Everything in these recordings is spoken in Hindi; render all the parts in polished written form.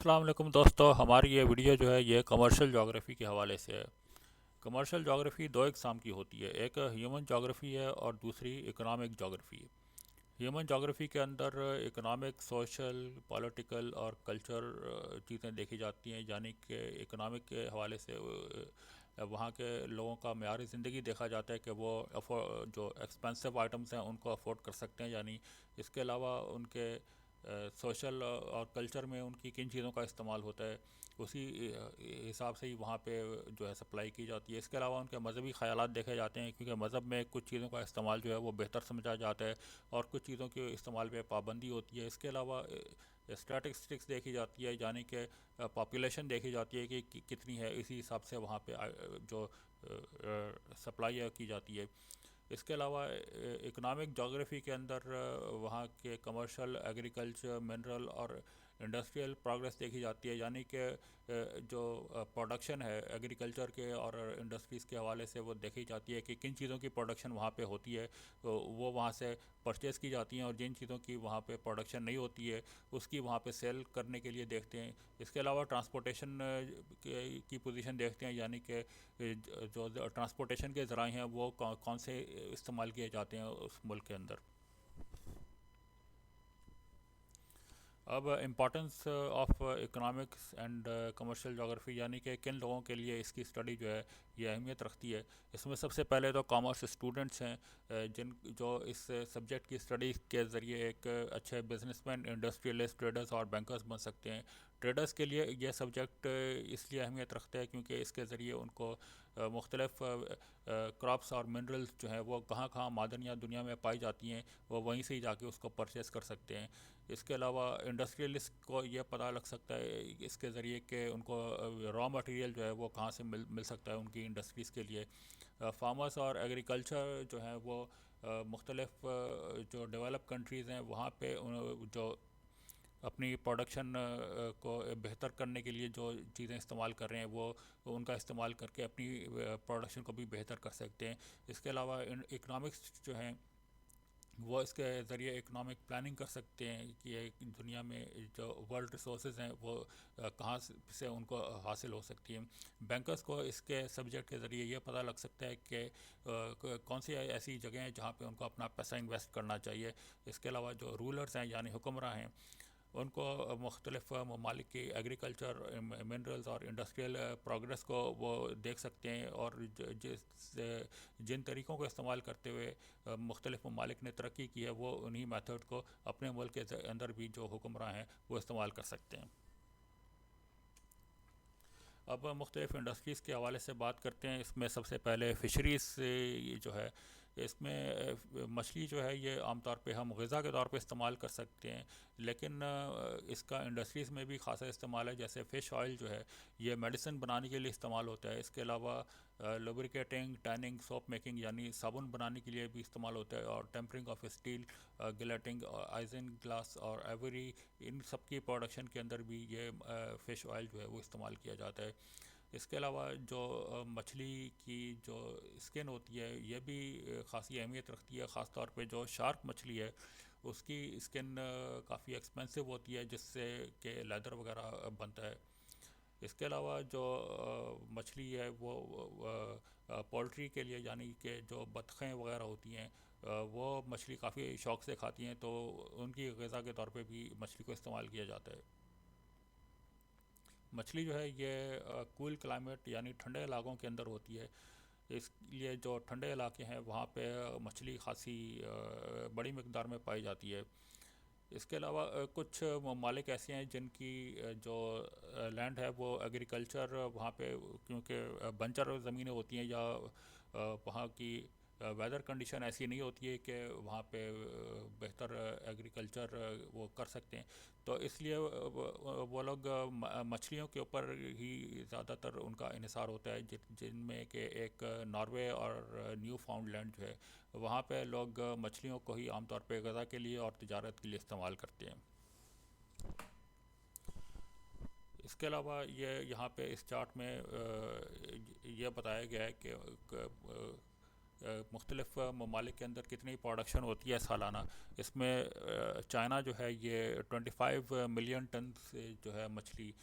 अस्सलाम वालेकुम दोस्तों, हमारी ये वीडियो जो है ये कमर्शियल जोग्राफ़ी के हवाले से है। कमर्शियल जोग्राफ़ी दो एग्ज़ाम की होती है, एक ह्यूमन जोग्राफ़ी है और दूसरी इकोनॉमिक जोग्राफ़ी है। ह्यूमन जोग्राफ़ी के अंदर इकोनॉमिक, सोशल, पॉलिटिकल और कल्चर चीज़ें देखी जाती हैं, यानी कि इकोनॉमिक के हवाले से वहाँ के लोगों का मेयार ज़िंदगी देखा जाता है कि वो जो एक्सपेंसिव आइटम्स हैं उनको अफोर्ड कर सकते हैं, यानी इसके अलावा उनके सोशल और कल्चर में उनकी किन चीज़ों का इस्तेमाल होता है, उसी हिसाब से ही वहाँ पे जो है सप्लाई की जाती है। इसके अलावा उनके मजहबी ख़यालात देखे जाते हैं, क्योंकि मज़हब में कुछ चीज़ों का इस्तेमाल जो है वो बेहतर समझा जाता है और कुछ चीज़ों के इस्तेमाल पे पाबंदी होती है। इसके अलावा स्टैटिस्टिक्स देखी जाती है, यानी कि पॉपुलेशन देखी जाती है कि कितनी है, इसी हिसाब से वहाँ पे जो सप्लाई की जाती है। इसके अलावा इकोनॉमिक जोग्राफ़ी के अंदर वहाँ के कमर्शियल, एग्रीकल्चर, मिनरल और इंडस्ट्रियल प्रोग्रेस देखी जाती है, यानी कि जो प्रोडक्शन है एग्रीकल्चर के और इंडस्ट्रीज़ के हवाले से वो देखी जाती है कि किन चीज़ों की प्रोडक्शन वहाँ पे होती है, तो वो वहाँ से परचेज़ की जाती हैं, और जिन चीज़ों की वहाँ पे प्रोडक्शन नहीं होती है उसकी वहाँ पे सेल करने के लिए देखते हैं। इसके अलावा ट्रांसपोर्टेशन की पोजीशन देखते हैं, यानी कि जो ट्रांसपोर्टेशन के ज़राए हैं वो कौन से इस्तेमाल किए जाते हैं उस मुल्क के अंदर। अब importance of economics and commercial geography, यानी कि किन लोगों के लिए इसकी स्टडी जो है ये अहमियत रखती है। इसमें सबसे पहले तो कॉमर्स स्टूडेंट्स हैं, जिन जो इस सब्जेक्ट की स्टडी के ज़रिए एक अच्छे बिजनेसमैन, इंडस्ट्रियलिस्ट, ट्रेडर्स और बैंकर्स बन सकते हैं। ट्रेडर्स के लिए यह सब्जेक्ट इसलिए अहमियत रखता है क्योंकि इसके ज़रिए उनको मुख्तलिफ क्रॉप्स और मिनरल्स जो हैं वो कहाँ कहाँ मादनियाँ दुनिया में पाई जाती हैं, वो वहीं से ही जाके उसको परचेस कर सकते हैं। इसके अलावा इंडस्ट्रियलिस्ट को ये पता लग सकता है इसके ज़रिए कि उनको रॉ मटेरियल जो है वो कहाँ से मिल सकता है उनकी इंडस्ट्रीज़ के लिए। फार्मर्स और एग्रीकल्चर जो है वो मुख्तलिफ जो डेवलप कंट्रीज़ हैं वहाँ पे जो अपनी प्रोडक्शन को बेहतर करने के लिए जो चीज़ें इस्तेमाल कर रहे हैं वो उनका इस्तेमाल करके अपनी प्रोडक्शन को भी बेहतर कर सकते हैं। इसके अलावा इकनॉमिक्स जो हैं वो इसके ज़रिए इकोनॉमिक प्लानिंग कर सकते हैं कि दुनिया में जो वर्ल्ड रिसोर्सेज हैं वो कहाँ से उनको हासिल हो सकती हैं। बैंकर्स को इसके सब्जेक्ट के ज़रिए ये पता लग सकता है कि कौन सी ऐसी जगह हैं जहाँ पे उनको अपना पैसा इन्वेस्ट करना चाहिए। इसके अलावा जो रूलर्स हैं यानी हुक्मरान हैं उनको मुख्तलिफ़ ममालिक की एग्रीकल्चर, मिनरल्स और इंडस्ट्रियल प्रोग्रेस को वो देख सकते हैं, और जिन तरीक़ों को इस्तेमाल करते हुए मुख्तलिफ़ ममालिक ने तरक्की की है वो उन्हीं मेथड को अपने मुल्क के अंदर भी जो हुक्मरान हैं वो इस्तेमाल कर सकते हैं। अब मुख्तलिफ़ इंडस्ट्रीज़ के हवाले से बात करते हैं। इसमें सबसे पहले फ़िशरीज़ जो है, इसमें मछली जो है ये आमतौर पे हम ग़िज़ा के तौर पे इस्तेमाल कर सकते हैं, लेकिन इसका इंडस्ट्रीज़ में भी ख़ासा इस्तेमाल है। जैसे फ़िश ऑयल जो है ये मेडिसिन बनाने के लिए इस्तेमाल होता है। इसके अलावा लुब्रिकेटिंग, टैनिंग, सोप मेकिंग यानी साबुन बनाने के लिए भी इस्तेमाल होता है, और tempering of steel, gelatine, isinglass और एवरी, इन सब की प्रोडक्शन के अंदर भी ये फ़िश ऑयल जो है वो इस्तेमाल किया जाता है। इसके अलावा जो मछली की जो स्किन होती है ये भी ख़ासी अहमियत रखती है, ख़ास तौर पे जो शार्क मछली है उसकी स्किन काफ़ी एक्सपेंसिव होती है, जिससे कि लेदर वगैरह बनता है। इसके अलावा जो मछली है वो पोल्ट्री के लिए, यानी कि जो बतखें वगैरह होती हैं वो मछली काफ़ी शौक से खाती हैं, तो उनकी ग़िज़ा के तौर पे भी मछली को इस्तेमाल किया जाता है। मछली जो है ये कूल क्लाइमेट यानी ठंडे इलाकों के अंदर होती है, इसलिए जो ठंडे इलाके हैं वहाँ पे मछली खासी बड़ी मकदार में पाई जाती है। इसके अलावा कुछ ममालिक ऐसे हैं जिनकी जो लैंड है वो एग्रीकल्चर वहाँ पे, क्योंकि बंजर ज़मीनें होती हैं या वहाँ की वेदर कंडीशन ऐसी नहीं होती है कि वहाँ पे बेहतर एग्रीकल्चर वो कर सकते हैं, तो इसलिए वो लोग मछलियों के ऊपर ही ज़्यादातर उनका इन्हिसार होता है, जिनमें कि एक नॉर्वे और न्यू फाउंडलैंड जो है वहाँ पे लोग मछलियों को ही आमतौर पे ग़िज़ा के लिए और तिजारत के लिए इस्तेमाल करते हैं। इसके अलावा ये यहाँ पे इस चार्ट में ये बताया गया है कि मुख्तलिफ़ ममालिक के अंदर कितनी प्रोडक्शन होती है सालाना। इसमें चाइना जो है ये 25 मिलियन टन से जो है मछली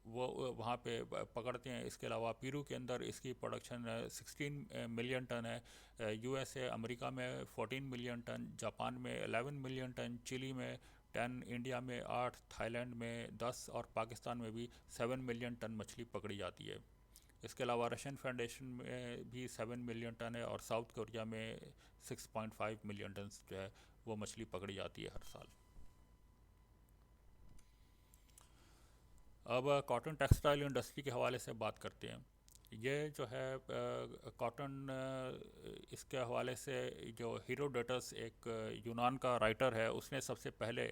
वो वहाँ पे पकड़ते हैं। इसके अलावा पेरू के अंदर इसकी प्रोडक्शन 16 मिलियन टन है। यूएसए अमेरिका में 14 मिलियन टन, जापान में 11 मिलियन टन, चिली में 10, इंडिया में 8, थाईलैंड में 10 और पाकिस्तान में भी 7 मिलियन टन मछली पकड़ी जाती है। इसके अलावा रशियन फेडरेशन में भी 7 मिलियन टन है और साउथ कोरिया में 6.5 मिलियन टन जो है वो मछली पकड़ी जाती है हर साल। अब कॉटन टेक्सटाइल इंडस्ट्री के हवाले से बात करते हैं। ये जो है कॉटन, इसके हवाले से जो हीरोडोटस एक यूनान का राइटर है, उसने सबसे पहले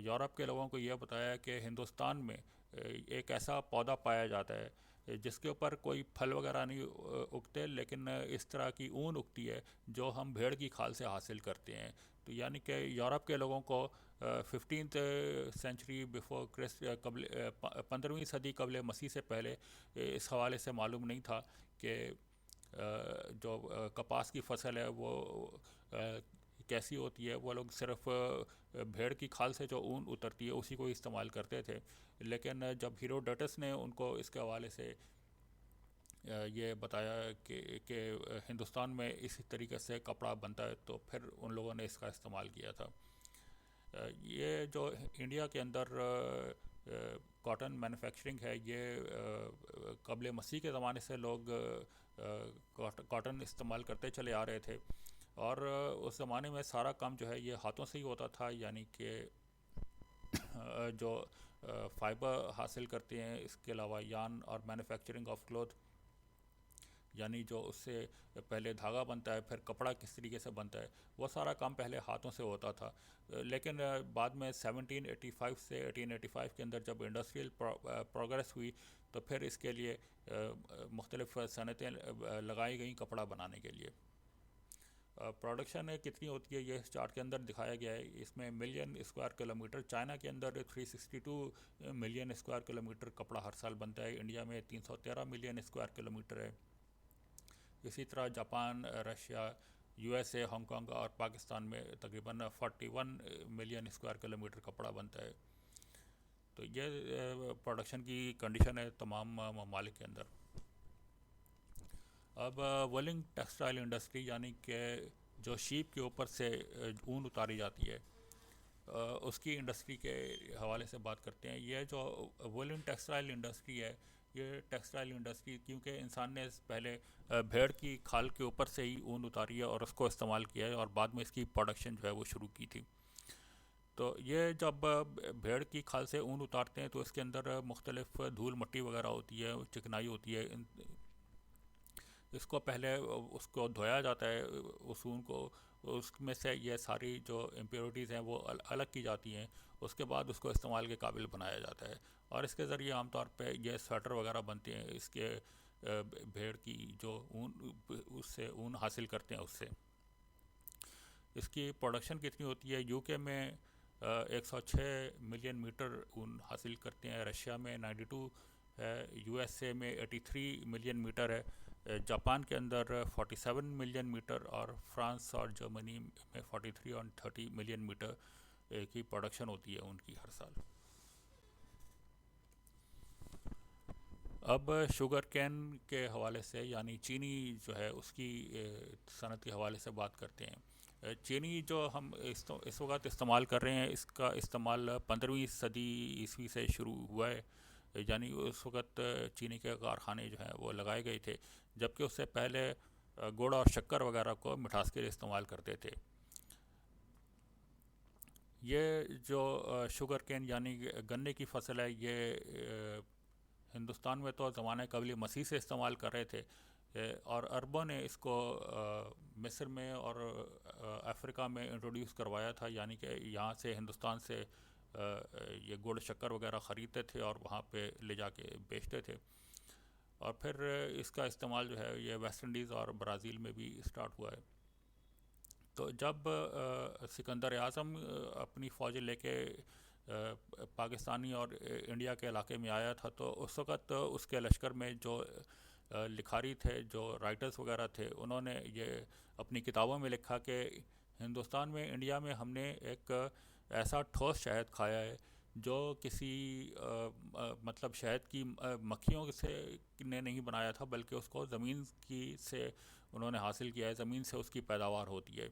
यूरोप के लोगों को यह बताया कि हिंदुस्तान में एक ऐसा पौधा पाया जाता है जिसके ऊपर कोई फल वगैरह नहीं उगते, लेकिन इस तरह की ऊन उगती है जो हम भेड़ की खाल से हासिल करते हैं। तो यानी कि यूरोप के लोगों को 15th सेंचुरी बिफोर क्रिस्ट, कबल 15वीं सदी कबल मसीह से पहले इस हवाले से मालूम नहीं था कि जो कपास की फसल है वो कैसी होती है। वो लोग सिर्फ भेड़ की खाल से जो ऊन उतरती है उसी को इस्तेमाल करते थे। लेकिन जब हीरोडोटस ने उनको इसके हवाले से ये बताया कि हिंदुस्तान में इसी तरीके से कपड़ा बनता है, तो फिर उन लोगों ने इसका इस्तेमाल किया था। ये जो इंडिया के अंदर कॉटन मैन्युफैक्चरिंग है, ये कबल मसीह के ज़माने से लोग कॉटन इस्तेमाल करते चले आ रहे थे। और उस ज़माने में सारा काम जो है ये हाथों से ही होता था, यानी कि जो फाइबर हासिल करते हैं, इसके अलावा यार्न और मैन्युफैक्चरिंग ऑफ क्लॉथ, यानी जो उससे पहले धागा बनता है फिर कपड़ा किस तरीके से बनता है, वो सारा काम पहले हाथों से होता था। लेकिन बाद में 1785 से 1885 के अंदर जब इंडस्ट्रियल प्रोग्रेस हुई तो फिर इसके लिए मुख्तलिफ सनतें लगाई गई कपड़ा बनाने के लिए। प्रोडक्शन कितनी होती है ये इस चार्ट के अंदर दिखाया गया है। इसमें मिलियन स्क्वायर किलोमीटर, चाइना के अंदर 362 मिलियन स्क्वायर किलोमीटर कपड़ा हर साल बनता है। इंडिया में 313 मिलियन स्क्वायर किलोमीटर है। इसी तरह जापान, रशिया, यूएसए, हांगकांग और पाकिस्तान में तकरीबन 41 मिलियन स्क्वायर किलोमीटर कपड़ा बनता है। तो ये प्रोडक्शन की कंडीशन है तमाम ममालिक के अंदर। अब वुलिंग टेक्सटाइल इंडस्ट्री, यानी कि जो शीप के ऊपर से ऊन उतारी जाती है, उसकी इंडस्ट्री के हवाले से बात करते हैं। ये जो वुलिंग टेक्सटाइल इंडस्ट्री है, ये टेक्सटाइल इंडस्ट्री क्योंकि इंसान ने पहले भेड़ की खाल के ऊपर से ही ऊन उतारी है और उसको इस्तेमाल किया है और बाद में इसकी प्रोडक्शन जो है वो शुरू की थी। तो ये जब भेड़ की खाल से ऊन उतारते हैं तो इसके अंदर मुख्तलिफ धूल मट्टी वगैरह होती है, चिकनाई होती है। इसको पहले उसको धोया जाता है, उस ऊन को, उसमें से ये सारी जो इम्प्योरिटीज़ हैं वो अलग की जाती हैं। उसके बाद उसको इस्तेमाल के काबिल बनाया जाता है और इसके ज़रिए आमतौर पे ये स्वेटर वगैरह बनते हैं। इसके भेड़ की जो ऊन, उससे ऊन हासिल करते हैं उससे। इसकी प्रोडक्शन कितनी होती है? यूके में 106 मिलियन मीटर ऊन हासिल करते हैं, रशिया में 92 है, यूएसए में 83 मिलियन मीटर है, जापान के अंदर 47 मिलियन मीटर और फ्रांस और जर्मनी में 43 और 30 मिलियन मीटर की प्रोडक्शन होती है उनकी हर साल। अब शुगर कैन के हवाले से, यानी चीनी जो है उसकी सनत के हवाले से बात करते हैं। चीनी जो हम इस वक्त इस्तेमाल कर रहे हैं, इसका इस्तेमाल 15वीं सदी ईस्वी से शुरू हुआ है। यानी उस वक्त चीनी के कारखाने जो हैं वो लगाए गए थे, जबकि उससे पहले गुड़ और शक्कर वगैरह को मिठास के लिए इस्तेमाल करते थे। ये जो शुगर कैन यानी गन्ने की फसल है, ये हिंदुस्तान में तो ज़माने कबल मसीह से इस्तेमाल कर रहे थे और अरबों ने इसको मिस्र में और अफ्रीका में इंट्रोड्यूस करवाया था। यानी कि यहाँ से हिंदुस्तान से ये गुड़ शक्कर वगैरह ख़रीदते थे और वहाँ पे ले जाके बेचते थे। और फिर इसका इस्तेमाल जो है ये वेस्ट इंडीज़ और ब्राज़ील में भी स्टार्ट हुआ है। तो जब सिकंदर आज़म अपनी फ़ौज लेके पाकिस्तानी और इंडिया के इलाके में आया था, तो उस वक़्त उसके लश्कर में जो लिखारी थे, जो राइटर्स वगैरह थे, उन्होंने ये अपनी किताबों में लिखा कि हिंदुस्तान में, इंडिया में हमने एक ऐसा ठोस शहद खाया है जो किसी मतलब शहद की मक्खियों से ने नहीं बनाया था, बल्कि उसको ज़मीन की से उन्होंने हासिल किया है, ज़मीन से उसकी पैदावार होती है।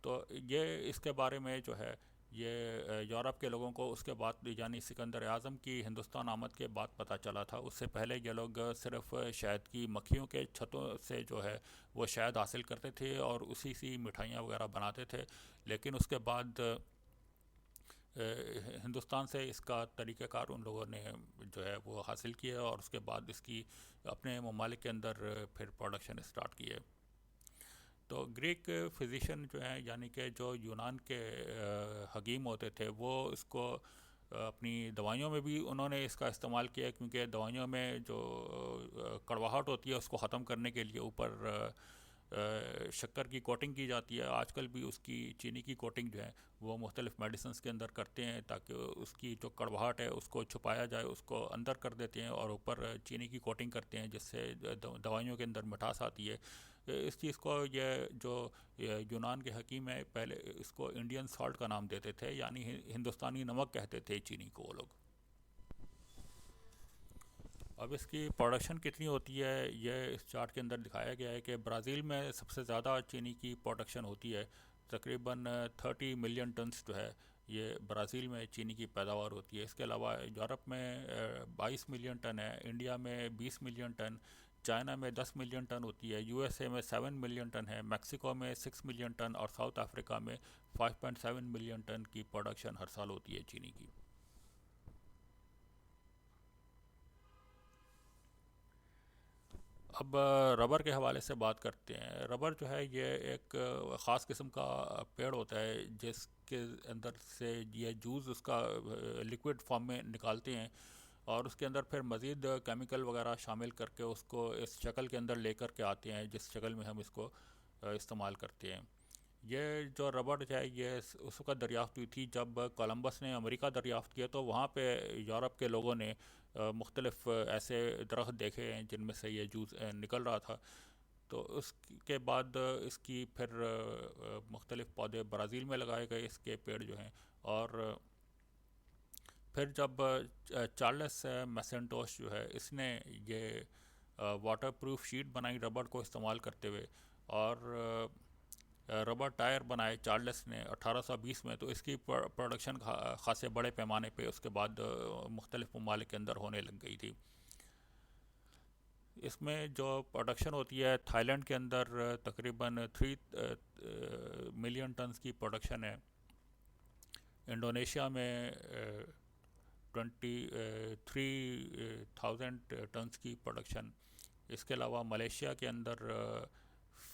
तो ये इसके बारे में जो है, ये यूरोप के लोगों को उसके बाद, यानी सिकंदर आज़म की हिंदुस्तान आमद के बाद पता चला था। उससे पहले ये लोग सिर्फ शहद की मक्खियों के छत्तों से जो है वो शहद हासिल करते थे और उसी सी मिठाइयाँ वगैरह बनाते थे। लेकिन उसके बाद हिंदुस्तान से इसका तरीक़ाकार उन लोगों ने जो है वो हासिल किया और उसके बाद इसकी अपने ममालिक के अंदर फिर प्रोडक्शन स्टार्ट की है। तो ग्रीक फिजिशियन जो हैं, यानी कि जो यूनान के हकीम होते थे, वो इसको अपनी दवाइयों में भी उन्होंने इसका इस्तेमाल किया, क्योंकि दवाइयों में जो कड़वाहट होती है उसको ख़त्म करने के लिए ऊपर शक्कर की कोटिंग की जाती है। आजकल भी उसकी चीनी की कोटिंग जो है वो मुख्तलिफ़ मेडिसिन्स के अंदर करते हैं, ताकि उसकी जो कड़वाहट है उसको छुपाया जाए, उसको अंदर कर देते हैं और ऊपर चीनी की कोटिंग करते हैं, जिससे दवाइयों के अंदर मिठास आती है। इस चीज़ को ये जो यूनान के हकीम है, पहले इसको इंडियन सॉल्ट का नाम देते थे, यानी हिंदुस्तानी नमक कहते थे चीनी को वो लोग। अब इसकी प्रोडक्शन कितनी होती है, ये इस चार्ट के अंदर दिखाया गया है कि ब्राज़ील में सबसे ज़्यादा चीनी की प्रोडक्शन होती है। तकरीबन 30 मिलियन टन्स जो है ये ब्राज़ील में चीनी की पैदावार होती है। इसके अलावा यूरोप में 22 मिलियन टन है, इंडिया में 20 मिलियन टन, चाइना में 10 मिलियन टन होती है, यूएसए में 7 मिलियन टन है, मैक्सिको में 6 मिलियन टन और साउथ अफ्रीका में 5.7 मिलियन टन की प्रोडक्शन हर साल होती है चीनी की। अब रबर के हवाले से बात करते हैं। रबर जो है ये एक ख़ास किस्म का पेड़ होता है, जिसके अंदर से ये जूस उसका लिक्विड फॉर्म में निकालते हैं और उसके अंदर फिर मज़ीद केमिकल वगैरह शामिल करके उसको इस शक्ल के अंदर लेकर के आते हैं, जिस शक्ल में हम इसको इस्तेमाल करते हैं। ये जो रबड़ है ये उस वक्त दरियाफ़्त हुई थी जब कोलंबस ने अमेरिका दरियाफ़्त किया, तो वहाँ पे यूरोप के लोगों ने मुख्तलिफ़ ऐसे दरख्त देखे हैं जिनमें से ये जूस निकल रहा था। तो उसके बाद इसकी फिर मुख्तलिफ़ पौधे ब्राज़ील में लगाए गए इसके पेड़ जो हैं। और फिर जब चार्ल्स मैसेंटोस जो है, इसने ये वाटर प्रूफ शीट बनाई रबड़ को इस्तेमाल करते हुए, और रबर टायर बनाए चार्ल्स ने 1820 में। तो इसकी प्रोडक्शन खासे बड़े पैमाने पे उसके बाद मुख्तलिफ ममालिक के अंदर होने लग गई थी। इसमें जो प्रोडक्शन होती है, थाईलैंड के अंदर तकरीबन 3 मिलियन टन्स की प्रोडक्शन है, इंडोनेशिया में 23,000 टन्स की प्रोडक्शन, इसके अलावा मलेशिया के अंदर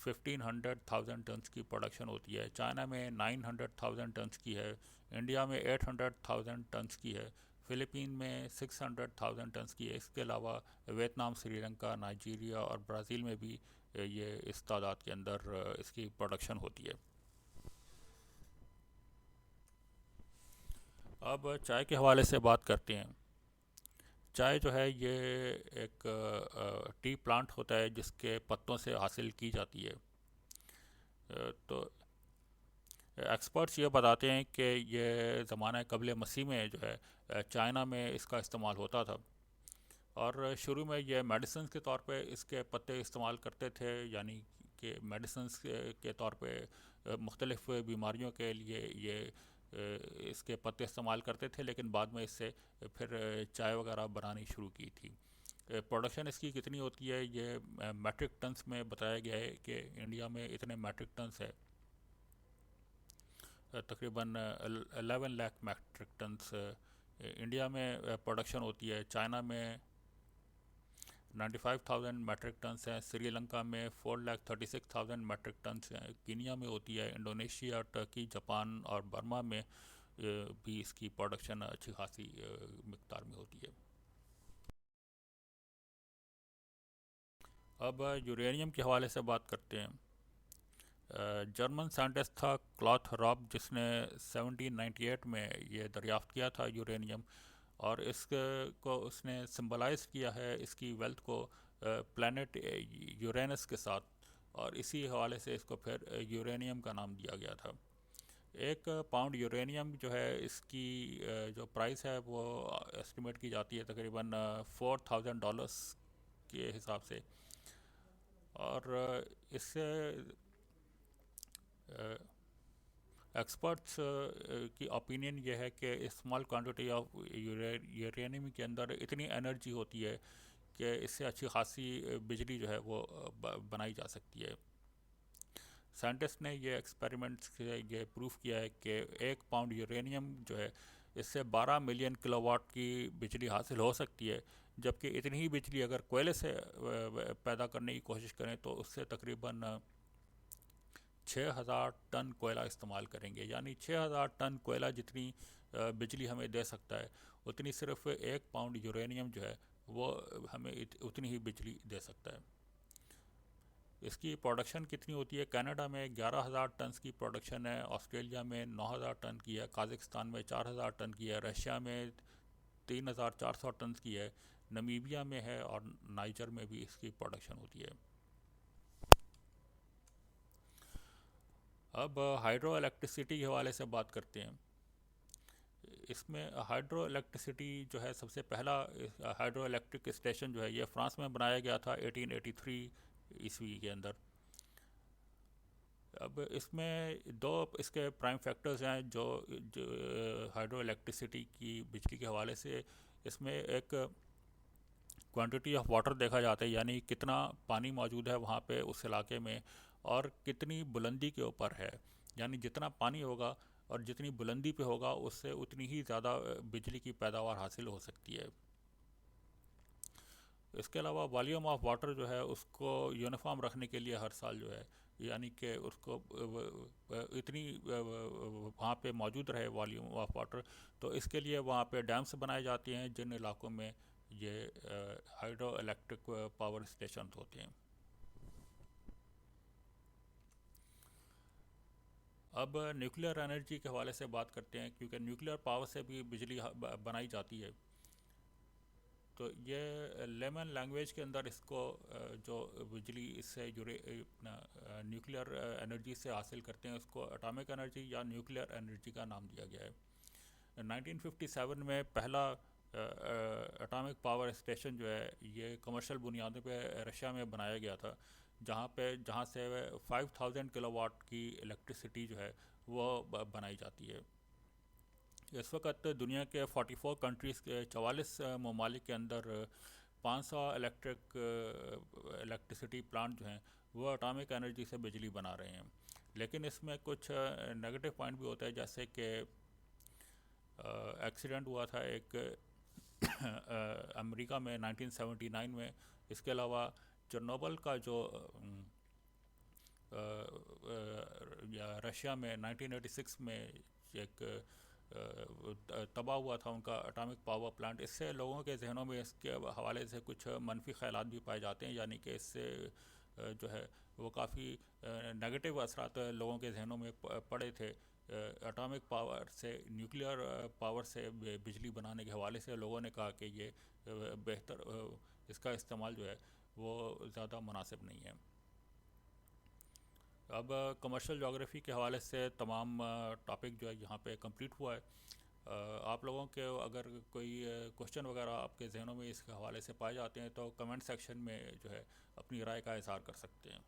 1500,000 टन्स की प्रोडक्शन होती है, चाइना में 900,000 टन्स की है, इंडिया में 800,000 टन्स की है, फ़िलिपीन में 600,000 टन्स की है। इसके अलावा वियतनाम, श्रीलंका, नाइजीरिया और ब्राज़ील में भी ये इस तादाद के अंदर इसकी प्रोडक्शन होती है। अब चाय के हवाले से बात करते हैं। चाय जो है ये एक टी प्लांट होता है जिसके पत्तों से हासिल की जाती है। तो एक्सपर्ट्स ये बताते हैं कि ये ज़माना कबल मसीह में जो है चाइना में इसका इस्तेमाल होता था, और शुरू में ये मेडिसिन के तौर पे इसके पत्ते इस्तेमाल करते थे, यानी कि मेडिसिन के तौर पे मुख्तलिफ़ बीमारियों के लिए ये इसके पत्ते इस्तेमाल करते थे, लेकिन बाद में इससे फिर चाय वगैरह बनानी शुरू की थी। प्रोडक्शन इसकी कितनी होती है ये मैट्रिक टन्स में बताया गया है कि इंडिया में इतने मैट्रिक टन्स है, तकरीबन 11 लाख मैट्रिक टन्स इंडिया में प्रोडक्शन होती है। चाइना में 95,000 मैट्रिक टन्स हैं, श्रीलंका में 4,36,000 मैट्रिक टन्स हैं, कीनिया में होती है, इंडोनेशिया, टर्की, जापान और बर्मा में भी इसकी प्रोडक्शन अच्छी खासी मिकदार में होती है। अब यूरेनियम के हवाले से बात करते हैं। जर्मन साइंटिस्ट था क्लॉथ रॉब, जिसने 1798 में ये दरियाफ़्त किया था यूरेनियम, और इसको उसने सिंबलाइज किया है इसकी वेल्थ को प्लैनेट यूरेनस के साथ, और इसी हवाले से इसको फिर यूरेनियम का नाम दिया गया था। 1 पाउंड यूरेनियम जो है, इसकी जो प्राइस है वो एस्टिमेट की जाती है तकरीबन $4000 के हिसाब से। और इससे एक्सपर्ट्स की ओपिनियन ये है कि स्मॉल क्वांटिटी ऑफ यूरेनियम के अंदर इतनी एनर्जी होती है कि इससे अच्छी खासी बिजली जो है वो बनाई जा सकती है। साइंटिस्ट ने ये एक्सपेरिमेंट्स से ये प्रूफ किया है कि 1 पाउंड यूरेनियम जो है, इससे 12 मिलियन किलोवाट की बिजली हासिल हो सकती है, जबकि इतनी ही बिजली अगर कोयले से पैदा करने की कोशिश करें तो उससे तकरीबन 6000 टन कोयला इस्तेमाल करेंगे। यानी 6000 टन कोयला जितनी बिजली हमें दे सकता है, उतनी सिर्फ 1 पाउंड यूरेनियम जो है वो हमें उतनी ही बिजली दे सकता है। इसकी प्रोडक्शन कितनी होती है? कनाडा में 11000 टन की प्रोडक्शन है, ऑस्ट्रेलिया में 9000 टन की है, कजाकिस्तान में 4000 टन की है, रशिया में 3400 टन की है, नमीबिया में है, और नाइजर में भी इसकी प्रोडक्शन होती है। अब हाइड्रो इलेक्ट्रिसिटी के हवाले से बात करते हैं। इसमें हाइड्रो इलेक्ट्रिसिटी जो है, सबसे पहला हाइड्रो इलेक्ट्रिक स्टेशन जो है, ये फ्रांस में बनाया गया था 1883 ईस्वी के अंदर। अब इसमें 2 इसके प्राइम फैक्टर्स हैं जो हाइड्रो इलेक्ट्रिसिटी की बिजली के हवाले से। इसमें एक क्वांटिटी ऑफ वाटर देखा जाता है, यानी कितना पानी मौजूद है वहाँ पे उस इलाके में, और कितनी बुलंदी के ऊपर है। यानी जितना पानी होगा और जितनी बुलंदी पे होगा, उससे उतनी ही ज़्यादा बिजली की पैदावार हासिल हो सकती है। इसके अलावा वॉल्यूम ऑफ वाटर जो है, उसको यूनिफॉर्म रखने के लिए हर साल जो है, यानी कि उसको इतनी वहाँ पे मौजूद रहे वॉल्यूम ऑफ वाटर, तो इसके लिए वहाँ पे डैम्स बनाए जाते हैं जिन इलाकों में ये हाइड्रो इलेक्ट्रिक पावर स्टेशन होते हैं। अब न्यूक्लियर एनर्जी के हवाले से बात करते हैं, क्योंकि न्यूक्लियर पावर से भी बिजली बनाई जाती है। तो ये लेमन लैंग्वेज के अंदर इसको जो बिजली इससे जुड़े न्यूक्लियर एनर्जी से हासिल करते हैं, उसको एटॉमिक एनर्जी या न्यूक्लियर एनर्जी का नाम दिया गया है। 1957 में पहला एटॉमिक पावर स्टेशन जो है, ये कमर्शियल बुनियादों पे रशिया में बनाया गया था, जहाँ से 5000 किलोवाट की इलेक्ट्रिसिटी जो है वो बनाई जाती है। इस वक्त दुनिया के 44 कंट्रीज़ के 44 ममालिक के अंदर 500 इलेक्ट्रिसिटी प्लांट जो हैं वो एटॉमिक एनर्जी से बिजली बना रहे हैं। लेकिन इसमें कुछ नेगेटिव पॉइंट भी होता है, जैसे कि एक्सीडेंट हुआ था एक अमेरिका में 1979 में। इसके अलावा चेरनोबिल का जो रशिया में 1986 में एक तबाह हुआ था उनका एटॉमिक पावर प्लांट। इससे लोगों के जहनों में इसके हवाले से कुछ मनफी ख्यालात भी पाए जाते हैं, यानी कि इससे जो है वो काफ़ी नेगेटिव असरात लोगों के जहनों में पड़े थे। एटॉमिक पावर से, न्यूक्लियर पावर से बिजली बनाने के हवाले से लोगों ने कहा कि ये बेहतर, इसका इस्तेमाल जो है वो ज़्यादा मुनासिब नहीं है। अब कमर्शियल जोग्राफ़ी के हवाले से तमाम टॉपिक जो है यहाँ पे कंप्लीट हुआ है। आप लोगों के अगर कोई क्वेश्चन वगैरह आपके जहनों में इसके हवाले से पाए जाते हैं तो कमेंट सेक्शन में जो है अपनी राय का इज़हार कर सकते हैं।